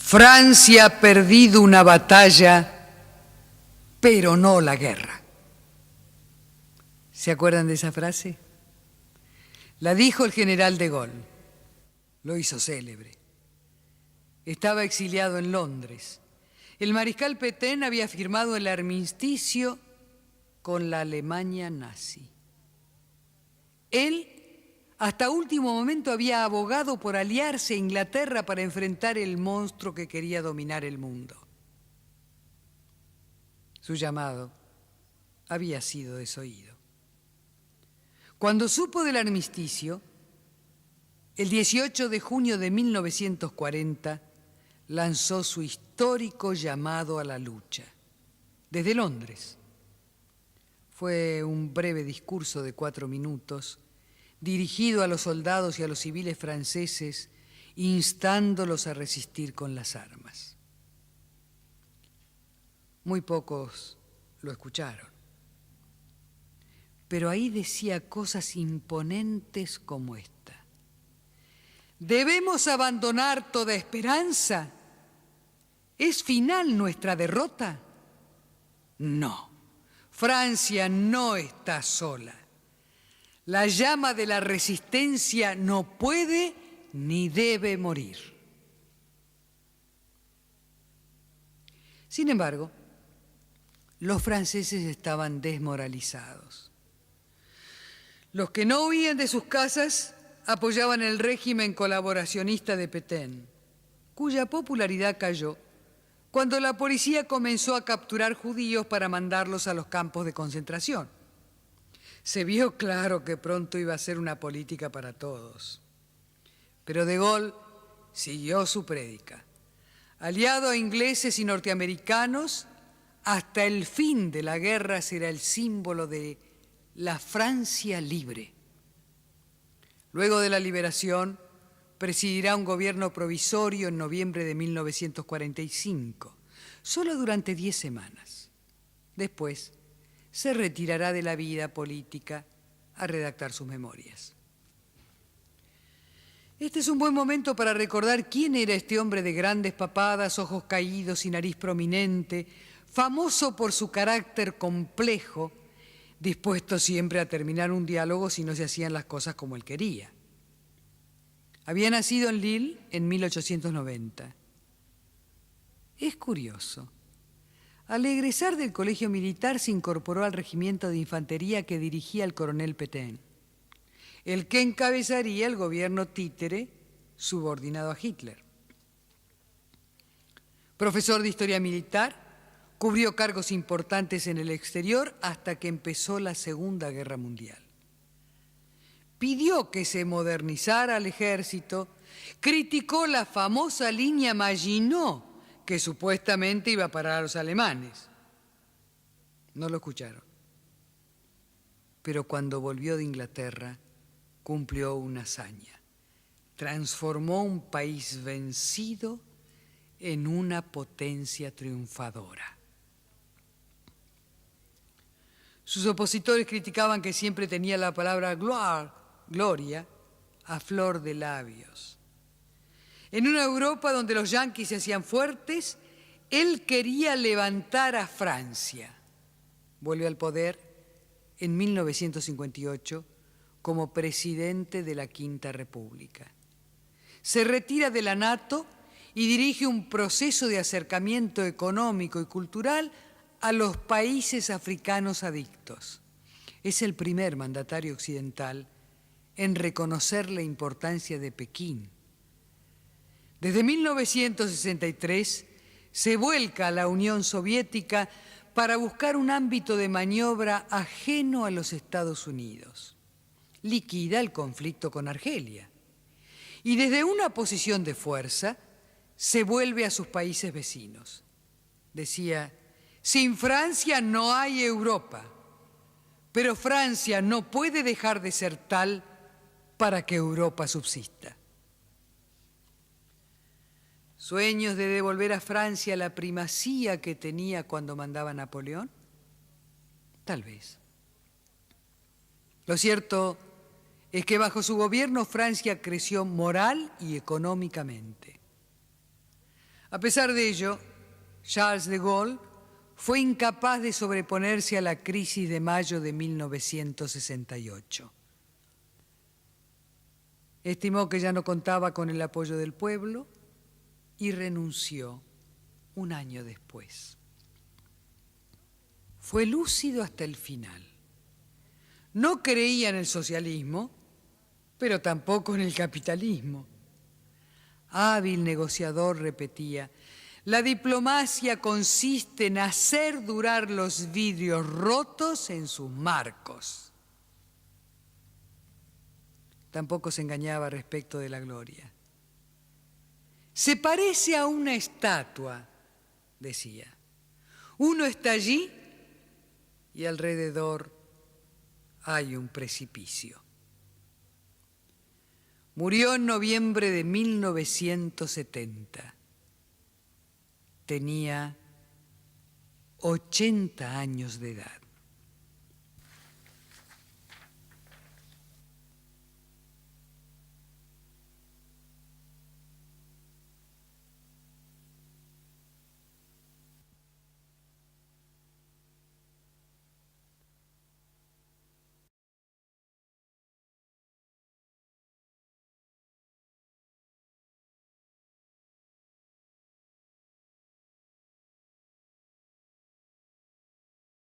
Francia ha perdido una batalla, pero no la guerra. ¿Se acuerdan de esa frase? La dijo el general de Gaulle, lo hizo célebre. Estaba exiliado en Londres. El mariscal Pétain había firmado el armisticio con la Alemania nazi. Él, hasta último momento, había abogado por aliarse a Inglaterra para enfrentar el monstruo que quería dominar el mundo. Su llamado había sido desoído. Cuando supo del armisticio, el 18 de junio de 1940, lanzó su histórico llamado a la lucha, desde Londres. Fue un breve discurso de 4 minutos, dirigido a los soldados y a los civiles franceses, instándolos a resistir con las armas. Muy pocos lo escucharon, pero ahí decía cosas imponentes como esta. ¿Debemos abandonar toda esperanza? ¿Es final nuestra derrota? No, Francia no está sola. La llama de la resistencia no puede ni debe morir. Sin embargo, los franceses estaban desmoralizados. Los que no huían de sus casas apoyaban el régimen colaboracionista de Pétain, cuya popularidad cayó cuando la policía comenzó a capturar judíos para mandarlos a los campos de concentración. Se vio claro que pronto iba a ser una política para todos. Pero de Gaulle siguió su prédica. Aliado a ingleses y norteamericanos, hasta el fin de la guerra será el símbolo de la Francia libre. Luego de la liberación, presidirá un gobierno provisorio en noviembre de 1945, solo durante 10 semanas. Después, se retirará de la vida política a redactar sus memorias. Este es un buen momento para recordar quién era este hombre de grandes papadas, ojos caídos y nariz prominente, famoso por su carácter complejo, dispuesto siempre a terminar un diálogo si no se hacían las cosas como él quería. Había nacido en Lille en 1890. Es curioso. Al egresar del colegio militar se incorporó al regimiento de infantería que dirigía el coronel Pétain, el que encabezaría el gobierno títere subordinado a Hitler. Profesor de historia militar, cubrió cargos importantes en el exterior hasta que empezó la Segunda Guerra Mundial. Pidió que se modernizara el ejército, criticó la famosa línea Maginot, que supuestamente iba a parar a los alemanes. No lo escucharon. Pero cuando volvió de Inglaterra, cumplió una hazaña. Transformó un país vencido en una potencia triunfadora. Sus opositores criticaban que siempre tenía la palabra gloria a flor de labios. En una Europa donde los yanquis se hacían fuertes, él quería levantar a Francia. Vuelve al poder en 1958 como presidente de la Quinta República. Se retira de la NATO y dirige un proceso de acercamiento económico y cultural a los países africanos adictos. Es el primer mandatario occidental en reconocer la importancia de Pekín. Desde 1963 se vuelca a la Unión Soviética para buscar un ámbito de maniobra ajeno a los Estados Unidos. Liquida el conflicto con Argelia y desde una posición de fuerza se vuelve a sus países vecinos. Decía: sin Francia no hay Europa, pero Francia no puede dejar de ser tal para que Europa subsista. ¿Sueños de devolver a Francia la primacía que tenía cuando mandaba Napoleón? Tal vez. Lo cierto es que bajo su gobierno Francia creció moral y económicamente. A pesar de ello, Charles de Gaulle fue incapaz de sobreponerse a la crisis de mayo de 1968. Estimó que ya no contaba con el apoyo del pueblo y renunció un año después. Fue lúcido hasta el final. No creía en el socialismo, pero tampoco en el capitalismo. Hábil negociador, repetía, la diplomacia consiste en hacer durar los vidrios rotos en sus marcos. Tampoco se engañaba respecto de la gloria. Se parece a una estatua, decía. Uno está allí y alrededor hay un precipicio. Murió en noviembre de 1970. Tenía 80 años de edad.